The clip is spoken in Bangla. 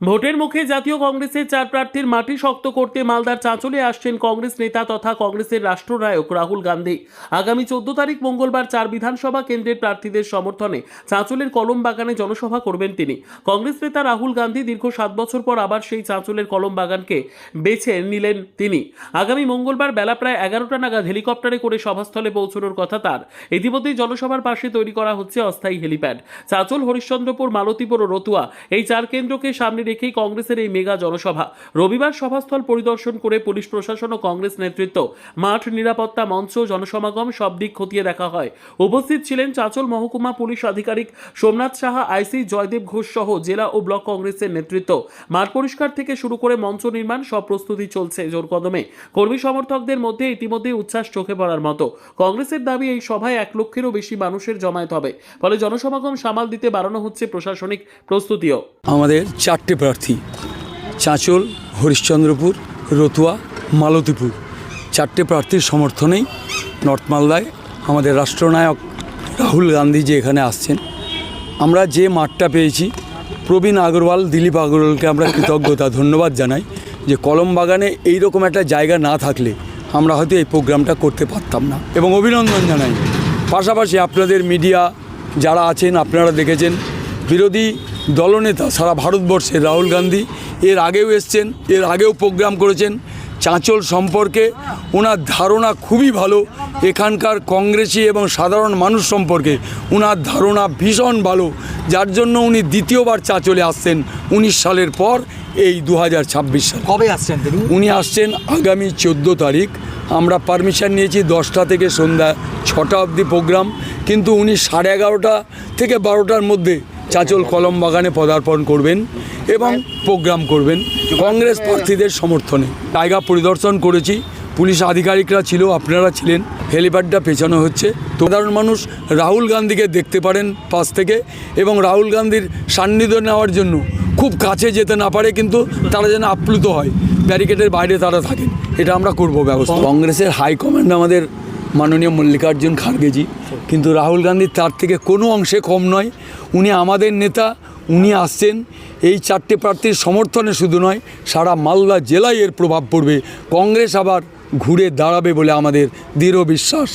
ভোটের মুখে জাতীয় কংগ্রেসের 4 প্রার্থীর মাটি শক্ত করতে মালদার চাঁচলে আসছেন কংগ্রেস নেতা তথা কংগ্রেসের রাষ্ট্রনায়ক রাহুল গান্ধী। আগামী 14 তারিখ মঙ্গলবার 4 বিধানসভা কেন্দ্রের প্রার্থীদের সমর্থনে চাঁচলের কলম বাগানে জনসভা করবেন তিনি। কংগ্রেস নেতা রাহুল গান্ধী দীর্ঘ 7 বছর পর আবার সেই চাঁচলের কলম বাগানকে বেছে নিলেন তিনি। আগামী মঙ্গলবার বেলা প্রায় 11টা নাগাদ হেলিকপ্টারে করে সভাস্থলে পৌঁছানোর কথা তার। ইতিমধ্যেই জনসভার পাশে তৈরি করা হচ্ছে অস্থায়ী হেলিপ্যাড। চাঁচল, হরিশ্চন্দ্রপুর, মালতীপুর ও রতুয়া এই 4 কেন্দ্রকে সামনে রেখেই কংগ্রেসের এই মেগা জনসভা। রবিবার সভাস্থল পরিদর্শন করে পুলিশ প্রশাসন ও কংগ্রেস নেতৃত্ব, মাঠ, নিরাপত্তা, মঞ্চ, জনসমাগম সব দিক খতিয়ে দেখা হয়। উপস্থিত ছিলেন চাঁচল মহকুমা পুলিশ আধিকারিক সোমনাথ সাহা, আইসি জয়দেব ঘোষ সহ জেলা ও ব্লক কংগ্রেসের নেতৃত্ব। মাঠ পরিষ্কার থেকে শুরু করে মঞ্চ নির্মাণ সব প্রস্তুতি চলছে জোর কদমে। কর্মী সমর্থকদের মধ্যে ইতিমধ্যে উচ্ছ্বাস চোখে পড়ার মতো। কংগ্রেসের দাবি এই সভায় 1 লক্ষেরও বেশি মানুষের জমায়েত হবে, ফলে জনসমাগম সামাল দিতে বাড়ানো হচ্ছে প্রশাসনিক প্রস্তুতিও। আমাদের 4টে প্রার্থী চাঁচল, হরিশ্চন্দ্রপুর, রতুয়া, মালতীপুর 4টে প্রার্থীর সমর্থনেই নর্থ মালদায় আমাদের রাষ্ট্রনায়ক রাহুল গান্ধী যে এখানে আসছেন। আমরা যে মাঠটা পেয়েছি, প্রবীণ আগরওয়াল, দিলীপ আগরওয়ালকে আমরা কৃতজ্ঞতা ধন্যবাদ জানাই যে কলম বাগানে এইরকম একটা জায়গা না থাকলে আমরা হয়তো এই প্রোগ্রামটা করতে পারতাম না, এবং অভিনন্দন জানাই। পাশাপাশি আপনাদের মিডিয়া যারা আছেন, আপনারা দেখেছেন বিরোধী দলনেতা সারা ভারতবর্ষে রাহুল গান্ধী এর আগেও এসছেন, এর আগেও প্রোগ্রাম করেছেন। চাঁচল সম্পর্কে ওনার ধারণা খুবই ভালো, এখানকার কংগ্রেসি এবং সাধারণ মানুষ সম্পর্কে ওনার ধারণা ভীষণ ভালো, যার জন্য উনি দ্বিতীয়বার চাঁচলে আসছেন 19 সালের পর এই 2026 সাল। কবে আসছেন তিনি? উনি আসছেন আগামী 14 তারিখ। আমরা পারমিশন নিয়েছি 10টা থেকে সন্ধ্যা 6টা অবধি প্রোগ্রাম, কিন্তু উনি 11:30 থেকে 12টার মধ্যে চাঁচল কলম বাগানে পদার্পণ করবেন এবং প্রোগ্রাম করবেন কংগ্রেস প্রার্থীদের সমর্থনে। জায়গা পরিদর্শন করেছি, পুলিশ আধিকারিকরা ছিল, আপনারা ছিলেন। হেলিপ্যাডটা পেছানো হচ্ছে। সাধারণ মানুষ রাহুল গান্ধীকে দেখতে পারেন পাশ থেকে, এবং রাহুল গান্ধীর সান্নিধ্য নেওয়ার জন্য খুব কাছে যেতে না পারে, কিন্তু তারা যেন আপ্লুত হয়, ব্যারিকেডের বাইরে তারা থাকেন, এটা আমরা করব ব্যবস্থা। কংগ্রেসের হাইকমান্ড আমাদের মাননীয় মল্লিকার্জুন খার্গেজি, কিন্তু রাহুল গান্ধী তার থেকে কোনো অংশে কম নয়। উনি আমাদের নেতা, উনি আসছেন এই 4টে প্রার্থীর সমর্থনে শুধু নয়, সারা মালদা জেলায় এর প্রভাব পড়বে। কংগ্রেস আবার ঘুরে দাঁড়াবে বলে আমাদের দৃঢ় বিশ্বাস।